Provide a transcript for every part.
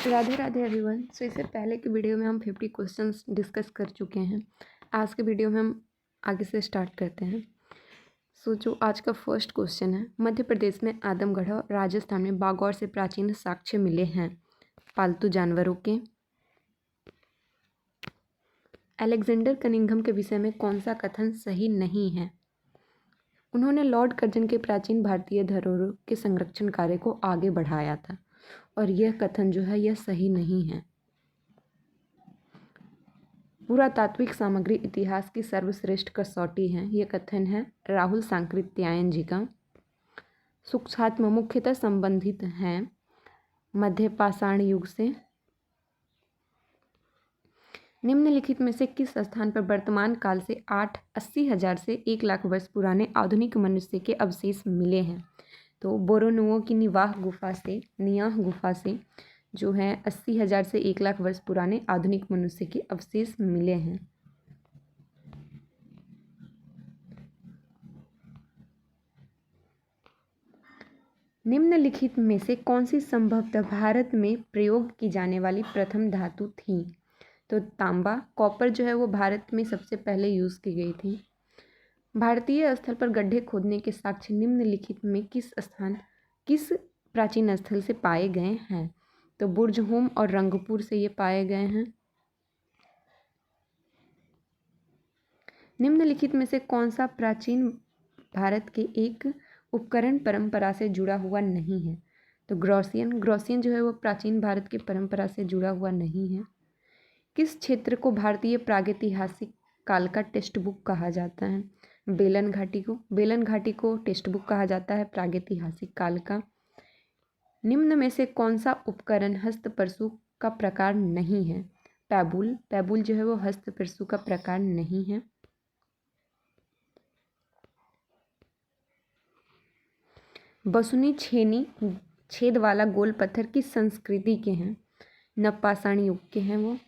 Radhe Radhe everyone. सो इससे पहले की वीडियो में हम 50 क्वेश्चंस डिस्कस कर चुके हैं। आज के वीडियो में हम आगे से स्टार्ट करते हैं। सो जो आज का फर्स्ट क्वेश्चन है, मध्य प्रदेश में आदमगढ़ और राजस्थान में बागौर से प्राचीन साक्ष्य मिले हैं पालतू जानवरों के। अलेक्जेंडर कनिंघम के विषय में कौन सा कथन सही नहीं है? उन्होंने लॉर्ड कर्जन के प्राचीन भारतीय धरोहरों के संरक्षण कार्य को आगे बढ़ाया था और यह कथन जो है यह सही नहीं है। पुरातात्विक सामग्री इतिहास की सर्वश्रेष्ठ कसौटी है, यह कथन है राहुल सांकृत्यायन जी का। सूक्ष्मात्म मुख्यतः संबंधित हैं मध्य पाषाण युग से। निम्नलिखित में से किस स्थान पर वर्तमान काल से 80,000 से 1,00,000 वर्ष पुराने आधुनिक मनुष्य के अवशेष मिले हैं? तो बोरोनुओ की निवाह गुफा से जो है 80,000 से 1,00,000 वर्ष पुराने आधुनिक मनुष्य के अवशेष मिले हैं। निम्नलिखित में से कौन सी संभवतः भारत में प्रयोग की जाने वाली प्रथम धातु थी? तो तांबा, कॉपर जो है वो भारत में सबसे पहले यूज़ की गई थी। भारतीय स्थल पर गड्ढे खोदने के साक्ष्य निम्नलिखित में किस प्राचीन स्थल से पाए गए हैं? तो बुर्जहोम और रंगपुर से ये पाए गए हैं। निम्नलिखित में से कौन सा प्राचीन भारत के एक उपकरण परंपरा से जुड़ा हुआ नहीं है? तो ग्रॉसियन जो है वो प्राचीन भारत की परंपरा से जुड़ा हुआ नहीं है। किस क्षेत्र को भारतीय प्रागैतिहासिक काल का टेक्स्ट बुक कहा जाता है? बेलन घाटी को टेक्स्ट बुक कहा जाता है प्रागैतिहासिक काल का। निम्न में से कौन सा उपकरण हस्तपरसु का प्रकार नहीं है? पैबुल जो है वो हस्तपरसु का प्रकार नहीं है। बसुनी छेद वाला गोल पत्थर किस संस्कृति के हैं? नवपाषाण युग के हैं वो।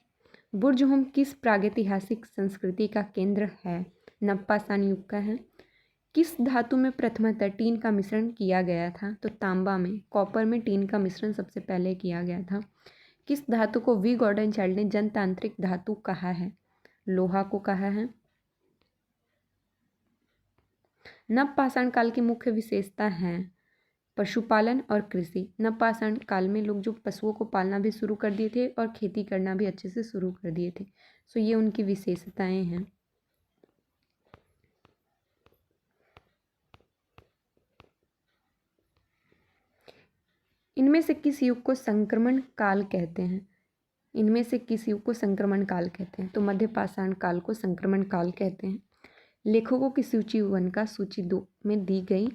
बुर्जहोम किस प्रागैतिहासिक संस्कृति का केंद्र है? नवपाषाण युग का है। किस धातु में प्रथमतः टीन का मिश्रण किया गया था? तो तांबा में। कॉपर में टीन का मिश्रण सबसे पहले किया गया था। किस धातु को वी गॉर्डन चाइल्ड ने जनतांत्रिक धातु कहा है? लोहा को कहा है। नवपाषाण काल की मुख्य विशेषता है पशुपालन और कृषि। नवपाषाण काल में लोग जो पशुओं को पालना भी शुरू कर दिए थे और खेती करना भी अच्छे से शुरू कर दिए थे। सो ये उनकी विशेषताएं हैं। इनमें से किस युग को संक्रमण काल कहते हैं? तो मध्य पाषाण काल को संक्रमण काल कहते हैं। लेखकों की सूची 1 का सूची 2 में दी गई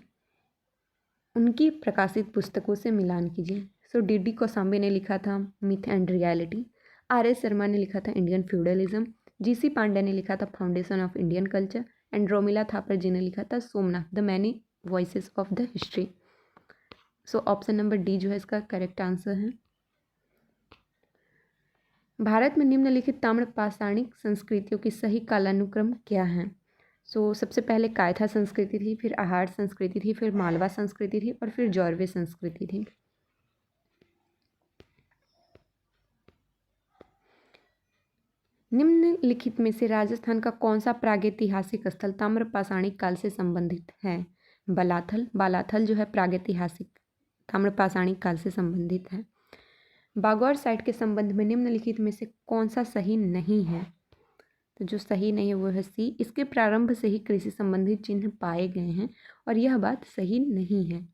उनकी प्रकाशित पुस्तकों से मिलान कीजिए। सो डी कौसाम्बी ने लिखा था myth and reality. RS Sharma ने लिखा था इंडियन फ्यूडलिज्म। GC पांडे ने लिखा था foundation of Indian culture. And Romila Thapar ji ने लिखा था Somnath the many voices of the history. So option number D जो है इसका करेक्ट आंसर है। भारत में निम्नलिखित ताम्रपाषाणिक संस्कृतियों की सही कालानुक्रम क्या है? सो सबसे पहले कायथा संस्कृति थी, फिर आहार संस्कृति थी, फिर मालवा संस्कृति थी और फिर जौरवे संस्कृति थी। निम्नलिखित में से राजस्थान का कौन सा प्रागैतिहासिक स्थल ताम्रपाषाणिक काल से संबंधित है? बालाथल जो है प्रागैतिहासिक ताम्रपाषाणिक काल से संबंधित है। बागौर साइट के संबंध में निम्नलिखित में से कौन सा सही नहीं है? तो जो सही नहीं है वो है सी। इसके प्रारंभ से ही कृषि संबंधित चिन्ह पाए गए हैं और यह बात सही नहीं है।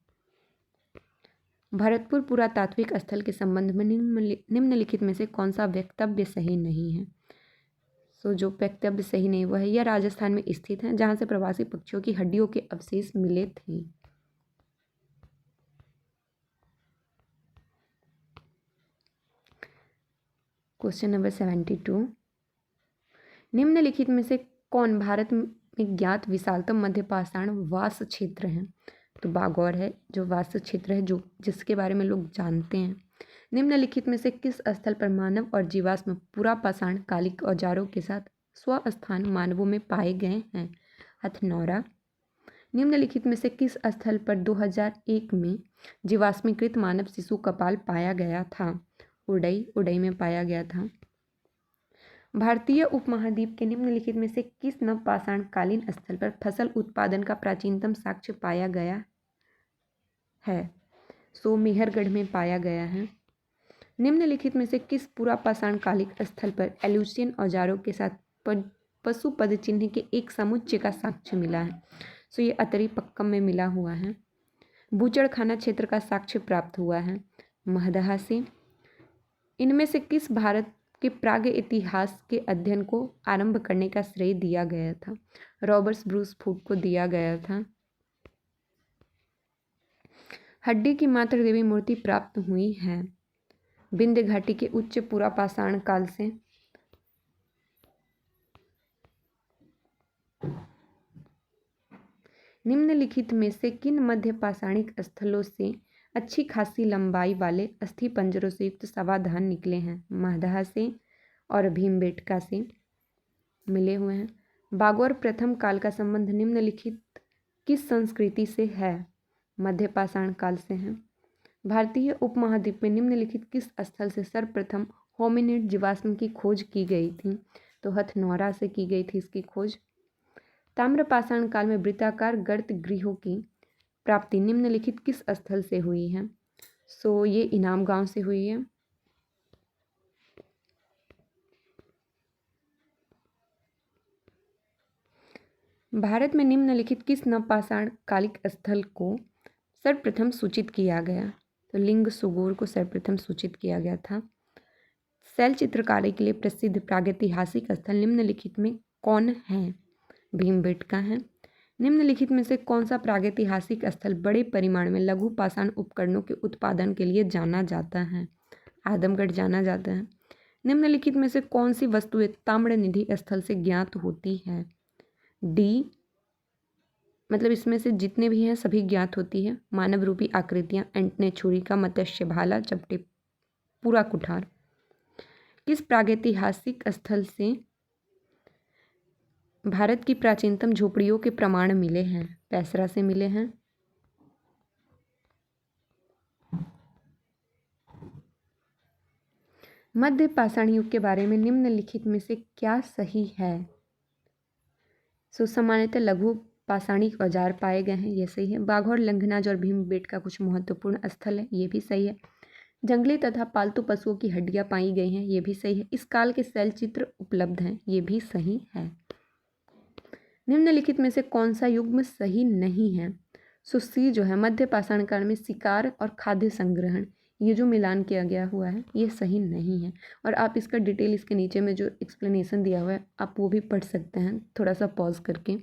भरतपुर पुरातात्विक स्थल के संबंध में निम्नलिखित में से कौन सा वक्तव्य सही नहीं है? सो जो वक्तव्य सही नहीं वो है यह राजस्थान में स्थित है जहाँ से प्रवासी पक्षियों की हड्डियों के अवशेष मिले थे। Question number 72। निम्नलिखित में से कौन भारत में ज्ञात विशालतम मध्य पाषाण वास क्षेत्र है? तो बागौर है जो वास क्षेत्र है जिसके बारे में लोग जानते हैं। निम्नलिखित में से किस स्थल पर मानव और जीवाश्म पुरापाषाण कालिक औजारों के साथ स्वस्थान मानवों में पाए गए हैं? हथनौरा। निम्नलिखित में से किस स्थल पर 2001 में जीवाश्मीकृत मानव शिशु कपाल पाया गया था? उडई में पाया गया था। भारतीय उपमहाद्वीप के निम्नलिखित में से किस नवपाषाण कालीन स्थल पर फसल उत्पादन का प्राचीनतम साक्ष्य पाया गया है? सो मेहरगढ़ में पाया गया है। निम्नलिखित में से किस पुरापाषाण कालिक स्थल पर एल्यूशियन औजारों के साथ पशु पद चिन्ह के एक समुच्चय का साक्ष्य मिला है? सो ये अतरी पक्कम में मिला हुआ है। बूचड़खाना क्षेत्र का साक्ष्य प्राप्त हुआ है महदहा से। इनमें से किस भारत के प्राग इतिहास के अध्ययन को आरंभ करने का श्रेय दिया गया था? रॉबर्ट ब्रूस फूड को दिया गया था। हड्डी की मात्र देवी मूर्ति प्राप्त हुई है विंध्य घाटी के उच्च पुरापाषाण काल से। निम्नलिखित में से किन मध्य पाषाणिक स्थलों से अच्छी खासी लंबाई वाले अस्थि पंजरों से युक्त समाधान निकले हैं? महदहा से और भीमबेटका से मिले हुए हैं। बागौर प्रथम काल का संबंध निम्नलिखित किस संस्कृति से है? मध्य पाषाण काल से है। भारतीय उपमहाद्वीप में निम्नलिखित किस स्थल से सर्वप्रथम होमिनिड जीवाश्म की खोज की गई थी? तो हथनौरा से की गई थी इसकी खोज। ताम्रपाषाण काल में वृत्ताकार गर्त गृहों की प्राप्ति निम्नलिखित किस स्थल से हुई है? सो ये इनाम गांव से हुई है। भारत में निम्नलिखित किस नवपाषाण कालिक स्थल को सर्वप्रथम सूचित किया गया? तो लिंग सुगोर को सर्वप्रथम सूचित किया गया था। शैल चित्रकारी के लिए प्रसिद्ध प्रागैतिहासिक स्थल निम्नलिखित में कौन है? भीमबेटका है। निम्नलिखित में से कौन सा प्रागैतिहासिक स्थल बड़े परिमाण में लघु पाषाण उपकरणों के उत्पादन के लिए जाना जाता है? आदमगढ़ जाना जाता है। निम्नलिखित में से कौन सी वस्तुएं ताम्रनिधि स्थल से ज्ञात होती है? डी, मतलब इसमें से जितने भी हैं सभी ज्ञात होती है। मानव रूपी आकृतियां, एंटने छुरी का मत्स्य भाला, चपटे पूरा कुठार। किस प्रागैतिहासिक स्थल से भारत की प्राचीनतम झोपड़ियों के प्रमाण मिले हैं? पैसरा से मिले हैं। मध्य पाषाण युग के बारे में निम्नलिखित में से क्या सही है? सो सामान्यतः लघु पाषाणिक औजार पाए गए हैं, ये सही है। बाघौर, लंघनाज और भीमबेटका कुछ महत्वपूर्ण स्थल है, ये भी सही है। जंगली तथा पालतू पशुओं की हड्डियां पाई गई हैं, ये भी सही है। इस काल के शैल चित्र उपलब्ध हैं, ये भी सही है। निम्नलिखित में से कौन सा युग्म सही नहीं है? सो सी जो है मध्य पाषाण काल में शिकार और खाद्य संग्रहण, ये जो मिलान किया गया हुआ है ये सही नहीं है। और आप इसका डिटेल इसके नीचे में जो एक्सप्लेनेशन दिया हुआ है आप वो भी पढ़ सकते हैं थोड़ा सा पॉज करके।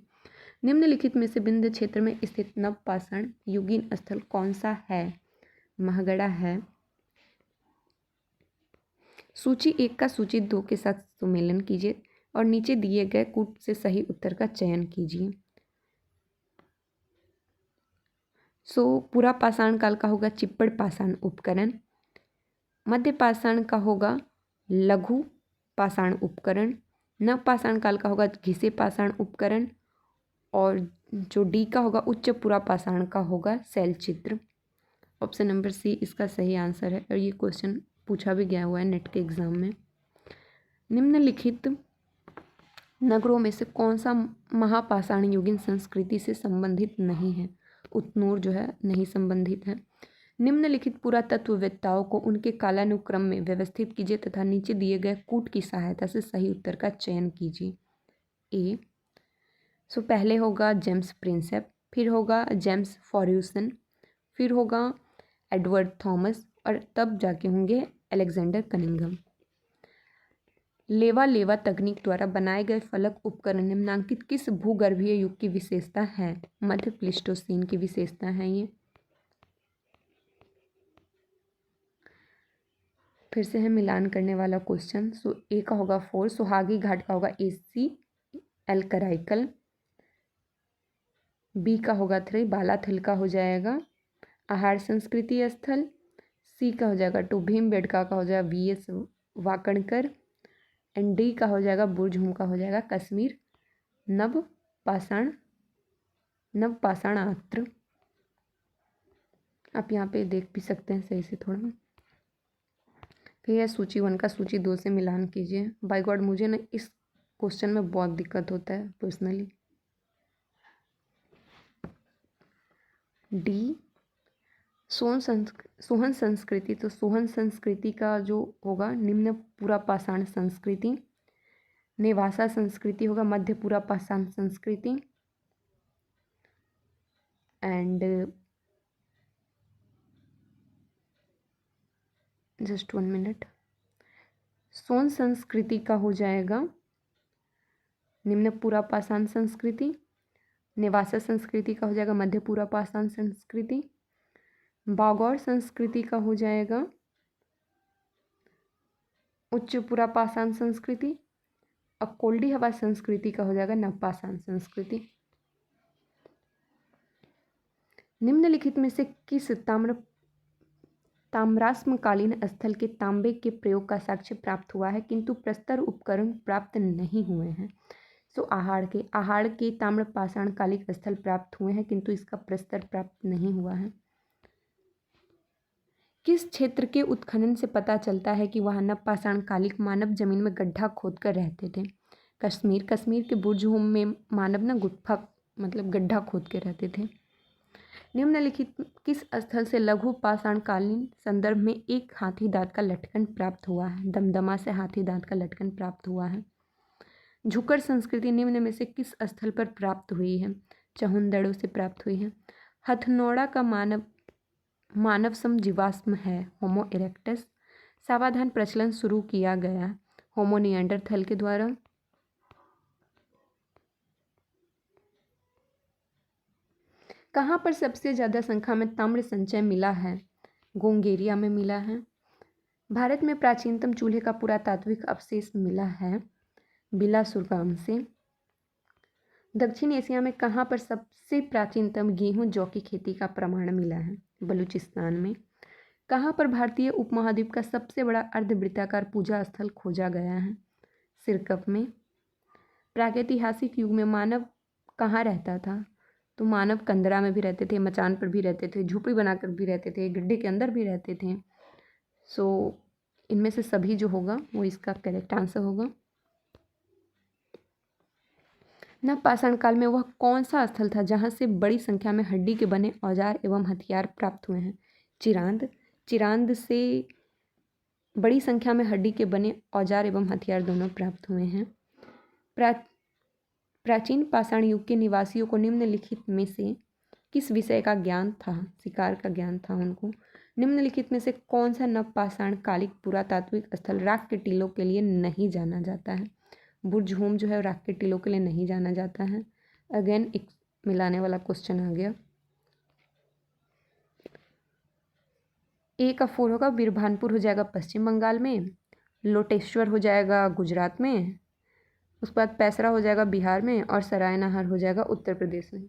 निम्नलिखित में से विंध्य क्षेत्र में स्थित नवपाषाण युगीन स्थल कौन सा है? महगढ़ा है। सूची 1 का सूची 2 के साथ सुमेलन कीजिए और नीचे दिए गए कूट से सही उत्तर का चयन कीजिए। सो पूरा पाषाण काल का होगा चिप्पड़ पाषाण उपकरण। मध्य पाषाण का होगा लघु पाषाण उपकरण। नवपाषाण काल का होगा घिसे पाषाण उपकरण। और जो डी का होगा उच्च पुरा पाषाण का होगा शैल चित्र। ऑप्शन नंबर सी इसका सही आंसर है और ये क्वेश्चन पूछा भी गया हुआ है नेट के एग्जाम में। निम्नलिखित नगरों में से कौन सा महापाषाण युगीन संस्कृति से संबंधित नहीं है? उतनूर जो है नहीं संबंधित है। निम्नलिखित पुरातत्ववेत्ताओं को उनके कालानुक्रम में व्यवस्थित कीजिए तथा नीचे दिए गए कूट की सहायता से सही उत्तर का चयन कीजिए। ए, सो पहले होगा जेम्स प्रिंसेप, फिर होगा जेम्स फॉर्यूसन, फिर होगा एडवर्ड थॉमस और तब जाके होंगे अलेक्जेंडर कनिंघम। लेवा तकनीक द्वारा बनाए गए फलक उपकरण निम्नांकित किस भूगर्भीय युग की विशेषता है? मध्य प्लीस्टोसीन की विशेषता है ये। फिर से है मिलान करने वाला क्वेश्चन। सो ए का होगा 4, सुहागी घाट का होगा AC एल कराइकल। बी का होगा 3, बालाथल का हो जाएगा आहार संस्कृति स्थल। सी का हो जाएगा 2, भीमबेटका का हो जाएगा VS वाकणकर। एंड डी का हो जाएगा बुर्जहुम का हो जाएगा कश्मीर नवपाषाणात्र। आप यहाँ पे देख भी सकते हैं सही से थोड़ा। फिर सूची 1 का सूची 2 से मिलान कीजिए। बाय गॉड मुझे ना इस क्वेश्चन में बहुत दिक्कत होता है पर्सनली। डी सोहन संस्कृति, तो सोहन संस्कृति का जो होगा निम्न पूरा पाषाण संस्कृति। नेवासा संस्कृति होगा मध्य पूरा पाषाण संस्कृति। एंड जस्ट 1 मिनट, सोन संस्कृति का हो जाएगा निम्न पूरा पाषाण संस्कृति। नेवासा संस्कृति का हो जाएगा मध्य पूरा पाषाण संस्कृति। बागौर संस्कृति का हो जाएगा उच्च पूरा पाषाण संस्कृति। और कोल्डी हवा संस्कृति का हो जाएगा नवपाषाण संस्कृति। निम्नलिखित में से किस ताम्राश्मकालीन स्थल के तांबे के प्रयोग का साक्ष्य प्राप्त हुआ है किंतु प्रस्तर उपकरण प्राप्त नहीं हुए हैं? सो आहाड़ के ताम्र पाषाण कालिक स्थल प्राप्त हुए हैं किंतु इसका प्रस्तर प्राप्त नहीं हुआ है। किस क्षेत्र के उत्खनन से पता चलता है कि वहाँ नवपाषाण कालिक मानव जमीन में गड्ढा खोदकर रहते थे? कश्मीर के बुर्ज होम में मानव ना गुफा मतलब गड्ढा खोद के रहते थे। निम्नलिखित किस स्थल से लघु पाषाण कालीन संदर्भ में एक हाथी दांत का लटकन प्राप्त हुआ है? दमदमा से हाथी दांत का लटकन प्राप्त हुआ है। झुकर संस्कृति निम्न में से किस स्थल पर प्राप्त हुई है? चहुंदड़ों से प्राप्त हुई है। हथनौड़ा का मानव सम जीवाश्म है होमो इरेक्टस। सावधान प्रचलन शुरू किया गया होमो निएंडरथल के द्वारा। कहाँ पर सबसे ज़्यादा संख्या में ताम्र संचय मिला है? गोंगेरिया में मिला है। भारत में प्राचीनतम चूल्हे का पुरातात्विक अवशेष मिला है बिलासुरगाम से। दक्षिण एशिया में कहाँ पर सबसे प्राचीनतम गेहूं जौ की खेती का प्रमाण मिला है? बलूचिस्तान में। कहाँ पर भारतीय उपमहाद्वीप का सबसे बड़ा अर्धवृत्ताकार पूजा स्थल खोजा गया है? सिरकप में। प्रागैतिहासिक युग में मानव कहाँ रहता था? तो मानव कंदरा में भी रहते थे, मचान पर भी रहते थे, झोपड़ी बनाकर भी रहते थे, गड्ढे के अंदर भी रहते थे। सो इनमें से सभी जो होगा वो इसका करेक्ट आंसर होगा। नवपाषाण काल में वह कौन सा स्थल था जहाँ से बड़ी संख्या में हड्डी के बने औजार एवं हथियार प्राप्त हुए हैं? चिरांद से बड़ी संख्या में हड्डी के बने औजार एवं हथियार दोनों प्राप्त हुए हैं। प्राचीन पाषाण युग के निवासियों को निम्नलिखित में से किस विषय का ज्ञान था? शिकार का ज्ञान था उनको। निम्नलिखित में से कौन सा नवपाषाण कालिक पुरातात्विक स्थल राख के टीलों के लिए नहीं जाना जाता है? बुर्ज होम जो है राख के टीलों के लिए नहीं जाना जाता है। अगेन एक मिलाने वाला क्वेश्चन आ गया। ए का 4 होगा बीरभानपुर हो जाएगा पश्चिम बंगाल में, लोटेश्वर हो जाएगा गुजरात में, उसके बाद पैसरा हो जाएगा बिहार में और सरायनहार हो जाएगा उत्तर प्रदेश में।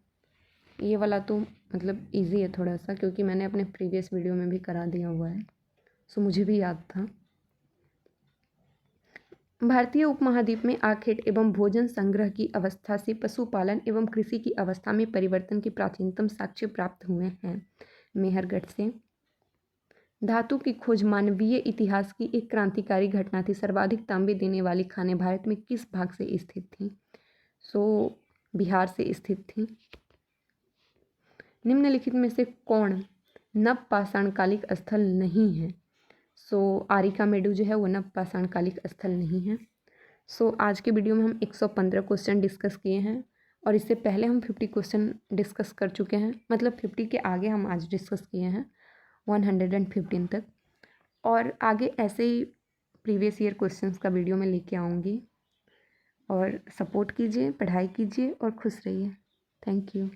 ये वाला तो मतलब इजी है थोड़ा सा क्योंकि मैंने अपने प्रीवियस वीडियो में भी करा दिया हुआ है, सो मुझे भी याद था। भारतीय उपमहाद्वीप में आखेट एवं भोजन संग्रह की अवस्था से पशुपालन एवं कृषि की अवस्था में परिवर्तन के प्राचीनतम साक्ष्य प्राप्त हुए हैं मेहरगढ़ से। धातु की खोज मानवीय इतिहास की एक क्रांतिकारी घटना थी। सर्वाधिक तांबे देने वाली खानें भारत में किस भाग से स्थित थीं? सो बिहार से स्थित थी। निम्नलिखित में से कौन नवपाषाण कालिक स्थल नहीं है? सो आरिका मेडू जो है वो नवपाषाण कालिक स्थल नहीं है। सो आज के वीडियो में हम 115 क्वेश्चन डिस्कस किए हैं और इससे पहले हम 50 क्वेश्चन डिस्कस कर चुके हैं, मतलब 50 के आगे हम आज डिस्कस किए हैं 115 तक, और आगे ऐसे ही प्रीवियस ईयर क्वेश्चंस का वीडियो मैं लेके आऊँगी। और सपोर्ट कीजिए, पढ़ाई कीजिए और खुश रहिए। Thank you.